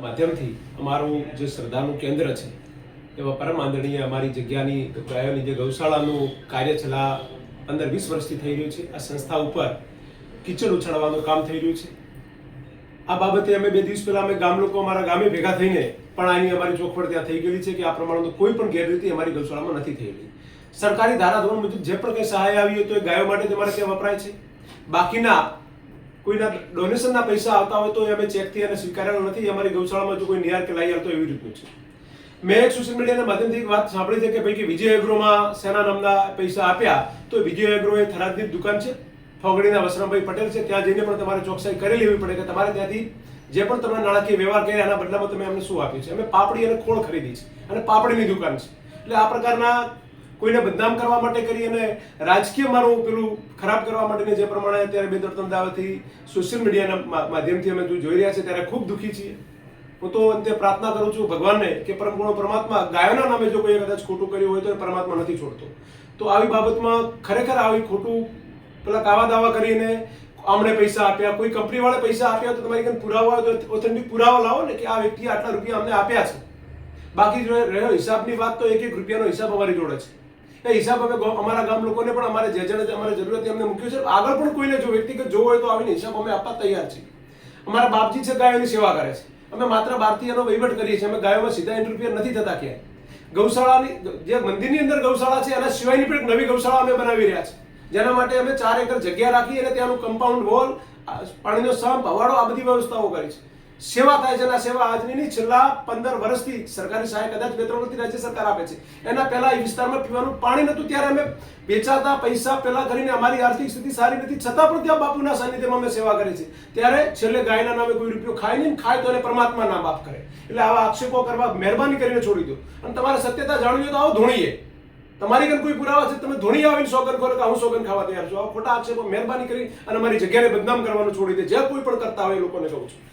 માધ્યમથી અમારું જે શ્રદ્ધાનું કેન્દ્ર છે એવા પરમ આદરણીય અમારી જગ્યાની ગાયોની જે ગૌશાળાનું કાર્ય છેલ્લા 15-20 વર્ષથી થઈ રહ્યું છે. આ સંસ્થા ઉપર કિચડ ઉછાળવાનું કામ થઈ રહ્યું છે. આ બાબતે અમે 2 દિવસ પહેલા અમે ગામ લોકો અમારા ગામે ભેગા થઈને પણ આની અમારી ચોખવટ ત્યાં થઈ ગયેલી છે કે આ પ્રમાણનું કોઈ પણ ગેરરીતિ અમારી ગૌશાળામાં નથી થયેલી. સરકારી ધારાધોરણ મુજબ જે પણ કંઈ સહાય આવી હોય તો એ ગાયો માટે તમારે ત્યાં વપરાય છે. બાકીના કોઈના ડોનેશનના પૈસા આવતા હોય તો અમે ચેકથી એને સ્વીકારેલો નથી. અમારી ગૌશાળામાં જો કોઈ નિયાર કે લાવી આવતો એવી રીતનું છે. મેં એક સોશિયલ મીડિયાના માધ્યમથી એક વાત સાંભળી છે કે ભાઈ કે વિજય એગ્રોમાં સેના નામના પૈસા આપ્યા તો વિજય એગ્રો એ થરાદની દુકાન છે, ફોગડીના વસરામભાઈ પટેલ છે, ત્યાં જઈને પણ તમારે ચોકસાઈ કરી લેવી પડે કે તમારે ત્યાંથી જે પણ તમે નાણાકીય વ્યવહાર કર્યા એના બદલામાં તમે અમને શું આપ્યું છે. અમે પાપડી અને ખોળ ખરીદી છે અને પાપડીની દુકાન છે. એટલે આ પ્રકારના કોઈને બદનામ કરવા માટે કરી અને રાજકીય મારું પેલું ખરાબ કરવા માટે જે પ્રમાણે અત્યારે 2-3 દાવાથી સોશિયલ મીડિયાના માધ્યમથી અમે જોઈ રહ્યા છે ત્યારે ખૂબ દુઃખી છીએ. હું તો અંતે પ્રાર્થના કરું છું ભગવાનને કે પરમ ગુણો પરમાત્મા ગાયોના નામે જો કોઈ કદાચ ખોટું કર્યું હોય તો એ પરમાત્મા નથી છોડતો. તો આવી બાબતમાં ખરેખર આવી ખોટું પેલા કાવા દાવા કરીને આમણે પૈસા આપ્યા, કોઈ કંપની વાળા પૈસા આપ્યા તો તમારી કંઈ પુરાવા હોય તો ઓથેન્ટિક પુરાવા લાવો ને કે આ વ્યક્તિએ આટલા રૂપિયા અમને આપ્યા છે. બાકી જો રહ્યો હિસાબની વાત તો 1-1 રૂપિયાનો હિસાબ અમારી જોડે છે. એ હિસાબ અમે અમારા ગામ લોકોને પણ અમારે જે જેને અમારે જરૂરિયાત અમને મૂક્યું છે, આગળ પણ કોઈને જો વ્યક્તિગત જોવો હોય તો આવીને હિસાબ અમે આપવા તૈયાર છીએ. અમારા બાપજી છે ગાયોની સેવા કરે છે. અમે માત્ર બહારથી એનો વહીવટ કરીએ છીએ. અમે ગાયોમાં સીધા ઇન્ટરફિયર નથી થતા ક્યાંય. ગૌશાળાની જે મંદિરની અંદર ગૌશાળા છે એના સિવાયની પણ એક નવી ગૌશાળા અમે બનાવી રહ્યા છીએ, જેના માટે અમે 4 એકર જગ્યા રાખી અને ત્યાંનું કમ્પાઉન્ડ વોલ, પાણીનો સંપ, હવાડો આ બધી વ્યવસ્થાઓ કરી છે. સેવા થાય છે અને આ સેવા આજની નહીં, છેલ્લા 15 વર્ષથી સરકારી સહાય કદાચ 2-3 વર્ષથી રાજ્ય સરકાર આપે છે. એના પહેલા એ વિસ્તારમાં પીવાનું પાણી નહોતું ત્યારે અમે વેચાતા પૈસા પેલા કરીને અમારી આર્થિક સ્થિતિ સારી નથી છતાં પણ ત્યાં બાપુના સાનિધ્યમાં અમે સેવા કરી છે. ત્યારે છેલ્લે ગાયના નામે કોઈ રૂપિયો ખાય નહીં, ખાય તો એને પરમાત્મા નામ બાપ કરે. એટલે આવા આક્ષેપો કરવા મહેરબાની કરીને છોડી દો. અને તમારે સત્યતા જાણવી તો આવો ધોણીએ, તમારી ઘર કોઈ પુરાવા છે તમે ધોણી આવીને સોગન કરો કે હું સોગન ખાવા તૈયાર છું. આવા ખોટા આક્ષેપો મહેરબાની કરી અને અમારી જગ્યાને બદનામ કરવાનું છોડી દે. જે કોઈ પણ કરતા હોય એ લોકોને કહું છું.